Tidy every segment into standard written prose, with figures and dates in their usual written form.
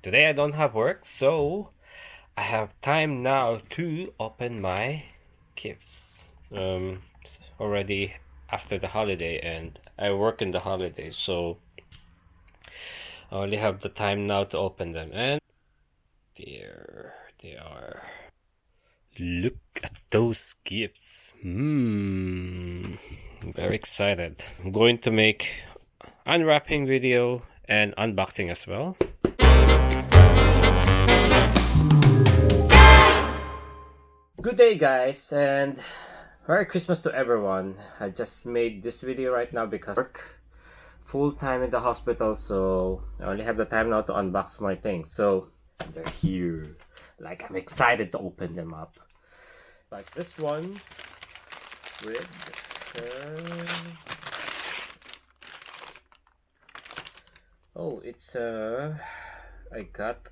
Today I don't have work, so I have time now to open my gifts. It's already after the holiday and I work in the holidays, so I only have the time now to open them. And there they are. Look at those gifts. I'm very excited. I'm going to make unwrapping video and unboxing as well. Good day guys, and Merry Christmas to everyone. I just made this video right now because I work full time in the hospital, so I only have the time now to unbox my things. So they're here. Like, I'm excited to open them up. Like this one with it's I got,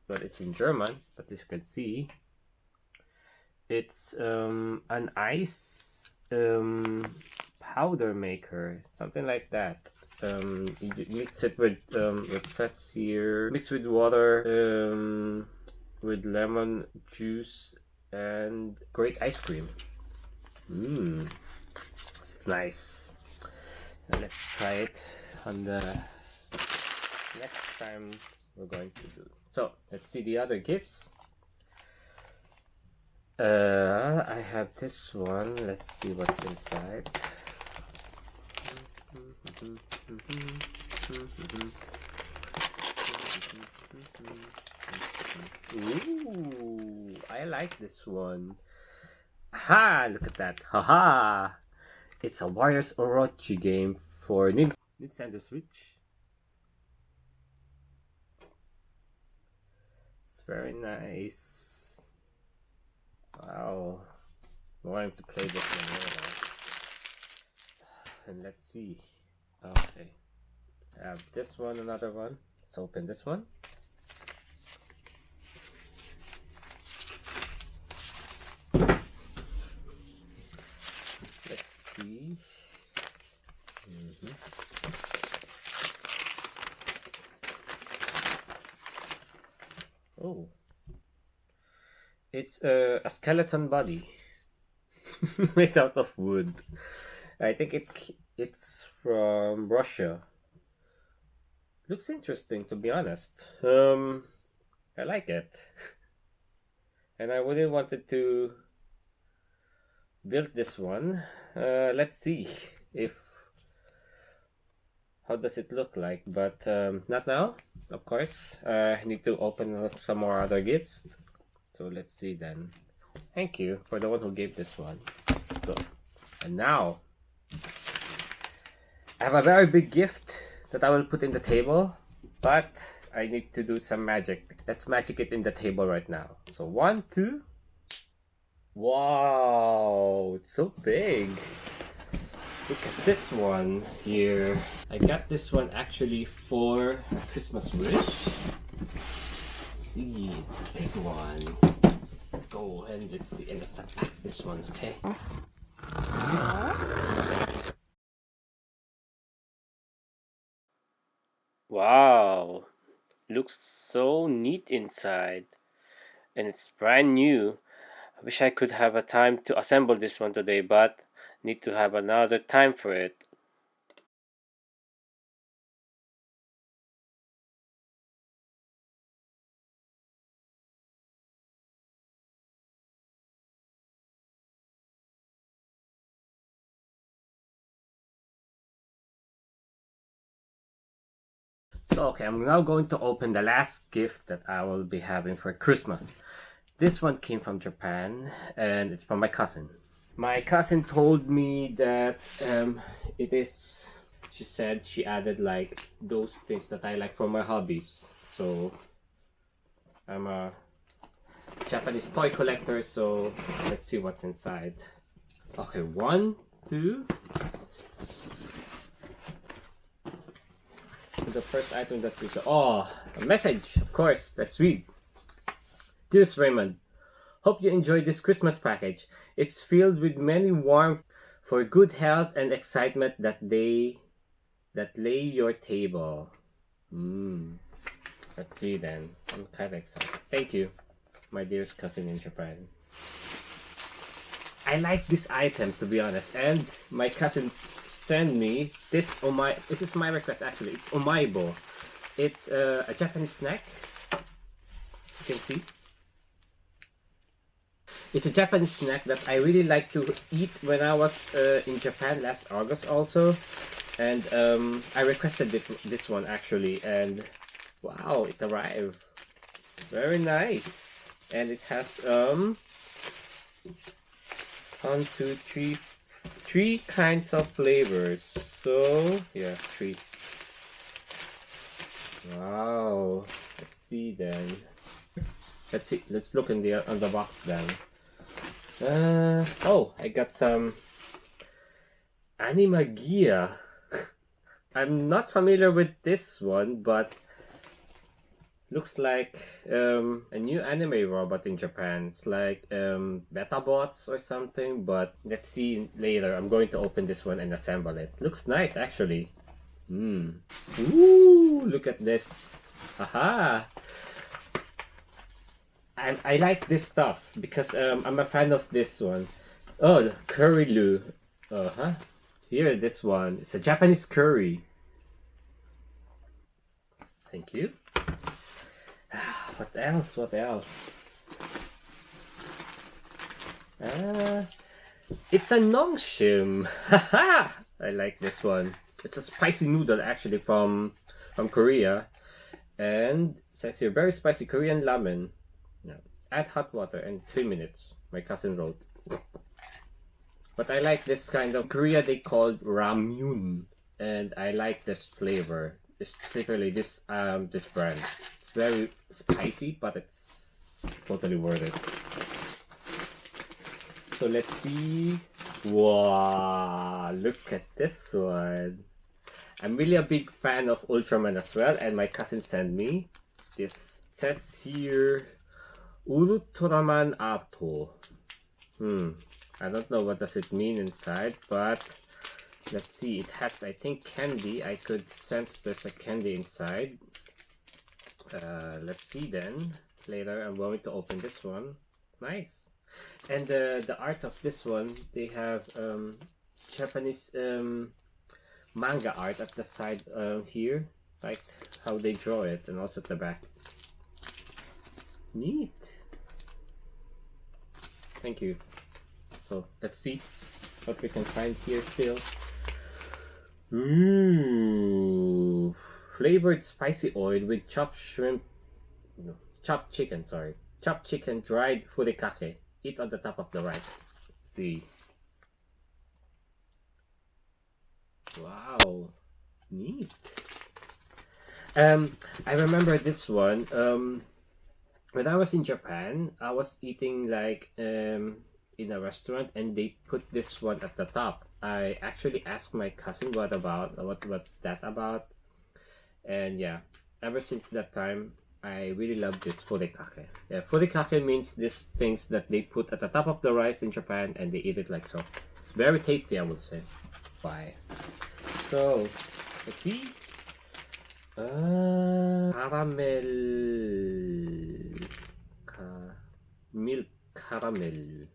but it's in German, but as you can see, it's an ice powder maker, something like that. You mix it with it says here, mix with water, with lemon juice and great ice cream. It's nice. Now let's try it on the next time we're going to do. So let's see the other gifts. I have this one. Let's see what's inside. Ooh, I like this one. Ha! Look at that. Haha! It's a Warriors Orochi game for Nintendo Switch. It's very nice. Wow. I'm going to play this one later. And let's see. Okay. I have this one, another one. Let's open this one. Let's see. Oh. It's a skeleton body made out of wood. I think it's from Russia. Looks interesting, to be honest. I like it, and I really wanted to build this one. Let's see if how does it look like, but not now. Of course, I need to open some more other gifts. So let's see then. Thank you for the one who gave this one. So, and now I have a very big gift that I will put in the table, but I need to do some magic. Let's magic it in the table right now. So 1, 2. Wow, it's so big. Look at this one here. I got this one actually for a Christmas wish. Let's see, it's a big one. Let's go and let's see, and let's unpack this one, okay? Wow, looks so neat inside, and it's brand new. I wish I could have a time to assemble this one today, but need to have another time for it. So okay, I'm now going to open the last gift that I will be having for Christmas. This one came from Japan, and it's from my cousin. My cousin told me that it is, she said she added like those things that I like for my hobbies. So I'm a Japanese toy collector, so let's see what's inside. Okay, 1, 2. The first item that we saw. Oh, a message, of course. Let's read. Dearest Raymond, hope you enjoyed this Christmas package. It's filled with many warmth for good health and excitement that lay your table. Let's see then. I'm kind of excited. Thank you, my dearest cousin in Japan. I like this item, to be honest, and my cousin sent me this this is my request actually. It's omaibo. It's a Japanese snack, as you can see. It's a Japanese snack that I really like to eat when I was in Japan last August also. And I requested this one actually, and wow, it arrived. Very nice. And it has 1, 2, 3, 3 kinds of flavors. So yeah, 3. Wow. Let's see then. Let's see. Let's look in the on the box then. Oh, I got some anime gear. I'm not familiar with this one, but looks like a new anime robot in Japan. It's like Betabots or something, but let's see later. I'm going to open this one and assemble it. Looks nice actually. Ooh, look at this. Aha! I like this stuff because I'm a fan of this one. Oh, curry Lu. Here, this one. It's a Japanese curry. Thank you. What else? What else? It's a nongshim. Haha! I like this one. It's a spicy noodle actually from Korea. And it says here, very spicy Korean ramen. Yeah. Add hot water and 3 minutes. My cousin wrote. But I like this kind of Korea they called ramyun. And I like this flavor. Specifically this this brand. It's very spicy, but it's totally worth it. So let's see. Wow, look at this one. I'm really a big fan of Ultraman as well, and my cousin sent me this. Says here Ultraman Arto. I don't know what does it mean inside, but let's see. It has, I think, candy. I could sense there's a candy inside. Let's see then. Later, I'm going to open this one. Nice. And the art of this one, they have Japanese manga art at the side here, like how they draw it, and also at the back. Neat. Thank you. So let's see what we can find here still. Ooh, flavored spicy oil with chopped shrimp, no, chopped chicken. Sorry, chopped chicken, dried furikake. Eat on the top of the rice. Let's see. Wow, neat. I remember this one. When I was in Japan, I was eating like in a restaurant, and they put this one at the top. I actually asked my cousin what's that about, and yeah, ever since that time, I really love this furikake. Yeah, furikake means these things that they put at the top of the rice in Japan, and they eat it like so. It's very tasty, I would say. Bye. So, let's see. Caramel. Milk caramel.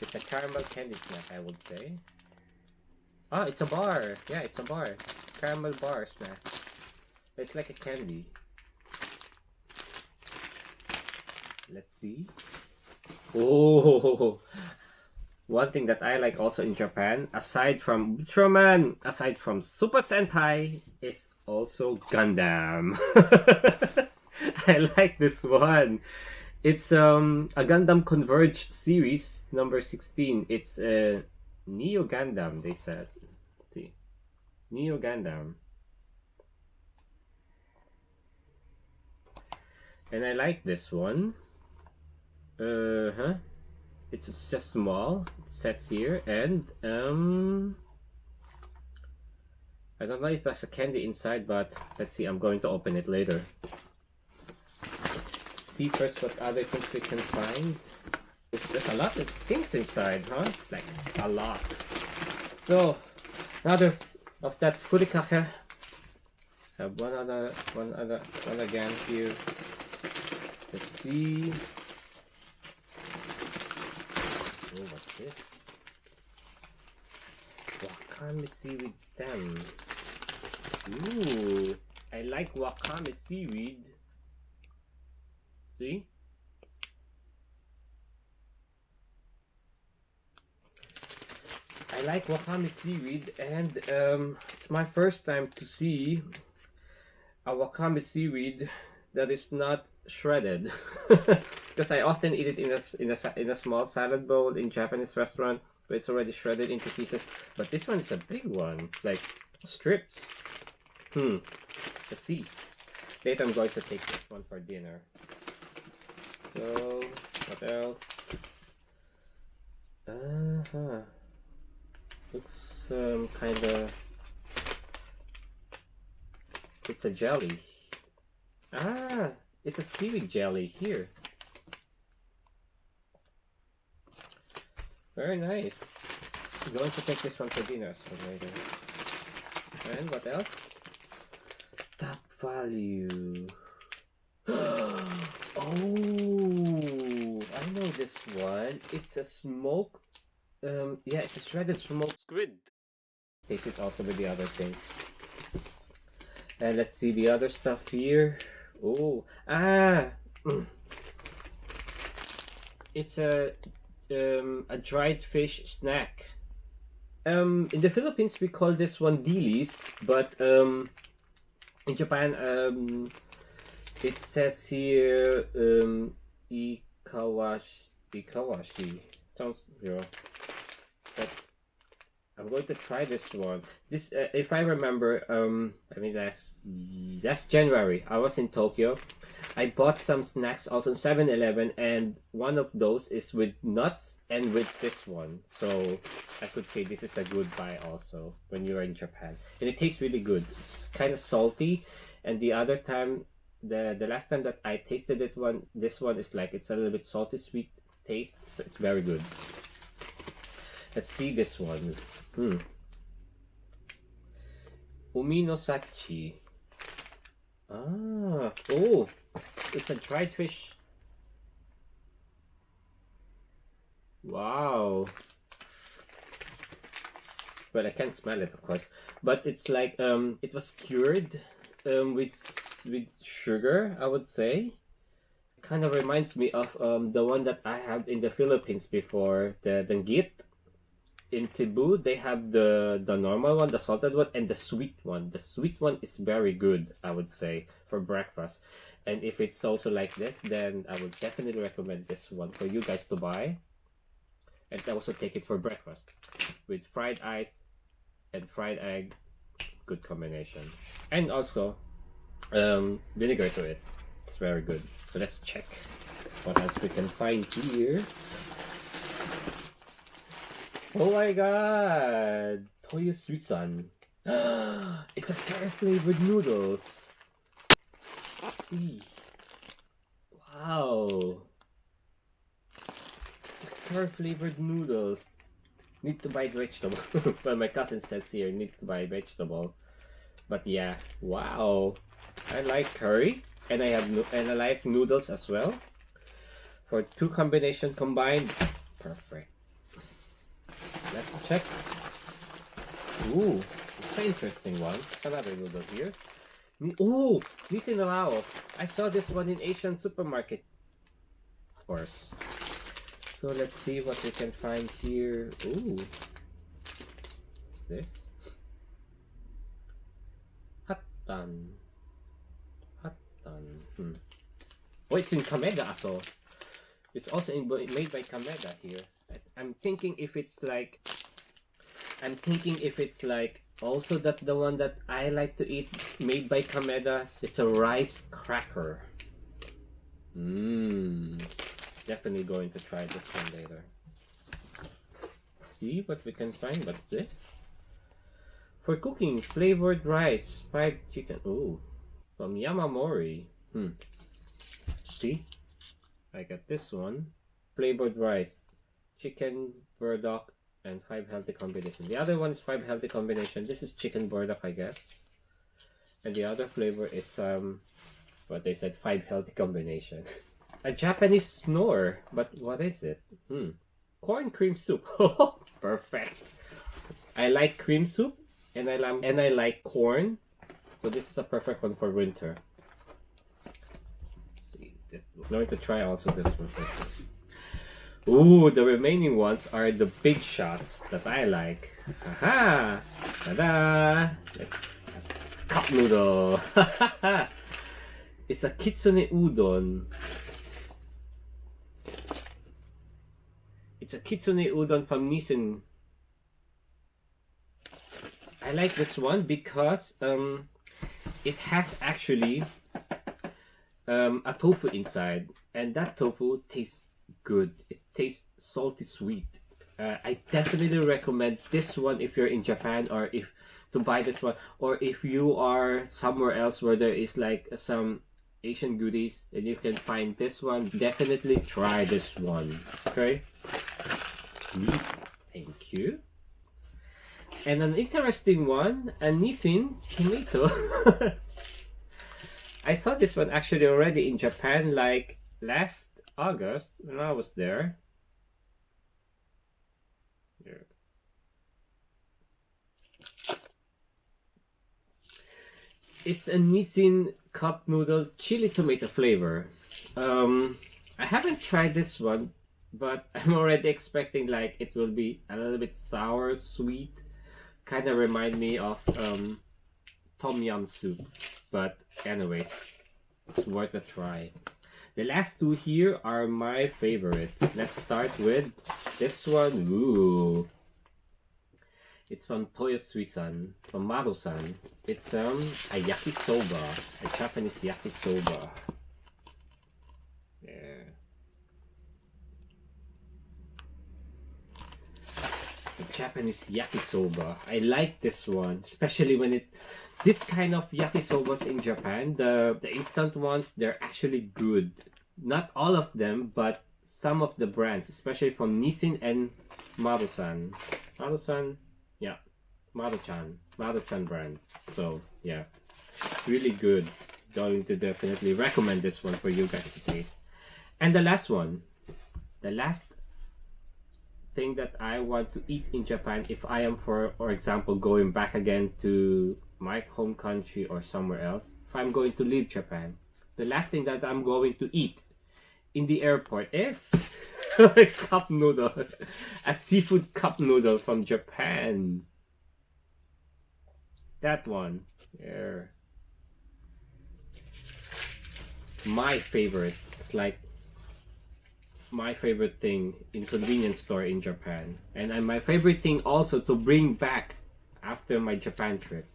It's a caramel candy snack, I would say. Ah, it's a bar. Yeah, it's a bar. Caramel bar snack. It's like a candy. Let's see. Oh, one thing that I like also in Japan, aside from Ultraman, aside from Super Sentai, is also Gundam. I like this one. It's a Gundam Converge series number 16. It's Neo Gundam, they said. Let's see, Neo Gundam. And I like this one. It's just small. It says here, and I don't know if there's a candy inside, but let's see. I'm going to open it later. See first what other things we can find. There's a lot of things inside, huh? Like a lot. So another of that furikake. Have one again here. Let's see. Oh, what's this? Wakame seaweed stem. Ooh, I like wakame seaweed. See? I like wakame seaweed, and it's my first time to see a wakame seaweed that is not shredded, because I often eat it in a small salad bowl in Japanese restaurant, but it's already shredded into pieces. But this one is a big one, like strips. Let's see. Later I'm going to take this one for dinner. So what else? Looks kind of. It's a jelly. Ah, it's a seaweed jelly here. Very nice. I'm going to take this one for dinner so later. And what else? Top value. Oh, I know this one. It's a smoke. Yeah, it's a shredded smoked squid. Taste it also with the other things. And let's see the other stuff here. Oh, it's a dried fish snack. In the Philippines we call this one dilis, but in Japan it says here ikawashi. Sounds, you know, but I'm going to try this one. This, if I remember, I mean last January, I was in Tokyo. I bought some snacks also in 7-Eleven, and one of those is with nuts and with this one. So I could say this is a good buy also when you're in Japan. And it tastes really good. It's kind of salty, and the other time, the last time that I tasted this one is like it's a little bit salty sweet taste, so it's very good. Let's see this one. Uminosachi. Ah, oh, it's a dried fish. Wow. Well, I can't smell it, of course, but it's like it was cured with sugar, I would say. Kind of reminds me of the one that I have in the Philippines before, the danggit. In Cebu, they have the normal one, the salted one, and the sweet one. The sweet one is very good, I would say, for breakfast. And if it's also like this, then I would definitely recommend this one for you guys to buy. And also take it for breakfast with fried ice and fried egg. Good combination. And also vinegar to it. It's very good. So let's check what else we can find here. Oh my god! Toyo Suisan. It's a carrot flavored noodles. See. Wow. It's a carrot flavored noodles. Need to buy vegetable. Well, my cousin says here, need to buy vegetable. But yeah, wow. I like curry, and I like noodles as well. For two combination combined, perfect. Let's check. Ooh, it's an interesting one. Another noodle here. Oh, Nisinalao. I saw this one in Asian supermarket. Of course. So let's see what we can find here. Ooh. What's this? Hattan. Oh, it's in Kameda, so it's also made by Kameda here. I'm thinking if it's like also that the one that I like to eat made by Kameda. It's a rice cracker. Definitely going to try this one later. Let's see what we can find. What's this? For cooking, flavored rice, fried chicken. Ooh, from Yamamori. See, I got this one. Flavored rice, chicken, burdock, and 5 healthy combination. The other one is 5 healthy combination. This is chicken burdock, I guess. And the other flavor is what they said, 5 healthy combination. A Japanese snore, but what is it? Corn cream soup. Perfect. I like cream soup, and I like corn, so this is a perfect one for winter. Let's see, I'm going to try also this one. Ooh, the remaining ones are the big shots that I like. Aha! Ta-da! Let's cup noodle. It's a kitsune udon. It's a kitsune udon from Nissin. I like this one because it has actually a tofu inside, and that tofu tastes good. It tastes salty sweet. I definitely recommend this one if you're in Japan, or if to buy this one, or if you are somewhere else where there is like some Asian goodies and you can find this one. Definitely try this one. Okay. Thank you. And an interesting one, a Nissin tomato. I saw this one actually already in Japan like last August when I was there. Here. It's a Nissin cup noodle chili tomato flavor. I haven't tried this one, but I'm already expecting like it will be a little bit sour, sweet. Kind of remind me of tom yum soup. But anyways, it's worth a try. The last two here are my favorite. Let's start with this one. Ooh. It's from Toyo Suisan, from Maro-san. It's a yakisoba, a Japanese yakisoba. Yeah. It's a Japanese yakisoba. I like this one, especially when this kind of yakisobas in Japan, the instant ones, they're actually good. Not all of them, but some of the brands, especially from Nissin and Maro-san. Maro-san, yeah, Maro-chan brand. So yeah, it's really good. Going to definitely recommend this one for you guys to taste. And the last one, the last thing that I want to eat in Japan, if I am, for example, going back again to my home country or somewhere else, if I'm going to leave Japan, the last thing that I'm going to eat in the airport is cup noodle, a seafood cup noodle from Japan. That one, there. My favorite. It's like my favorite thing in convenience store in Japan, and my favorite thing also to bring back after my Japan trip.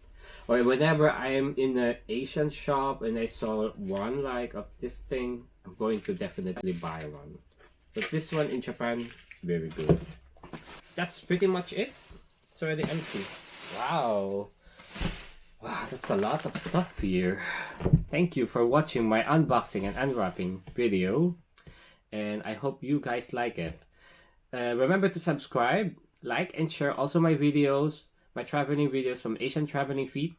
Or whenever I am in an Asian shop and I saw one like of this thing, I'm going to definitely buy one. But this one in Japan is very good. That's pretty much it. It's already empty. Wow. Wow, that's a lot of stuff here. Thank you for watching my unboxing and unwrapping video. And I hope you guys like it. Remember to subscribe, like, and share also my videos, my traveling videos from Asian Traveling Feet.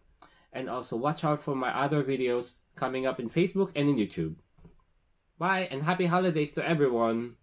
And also watch out for my other videos coming up in Facebook and in YouTube. Bye and happy holidays to everyone!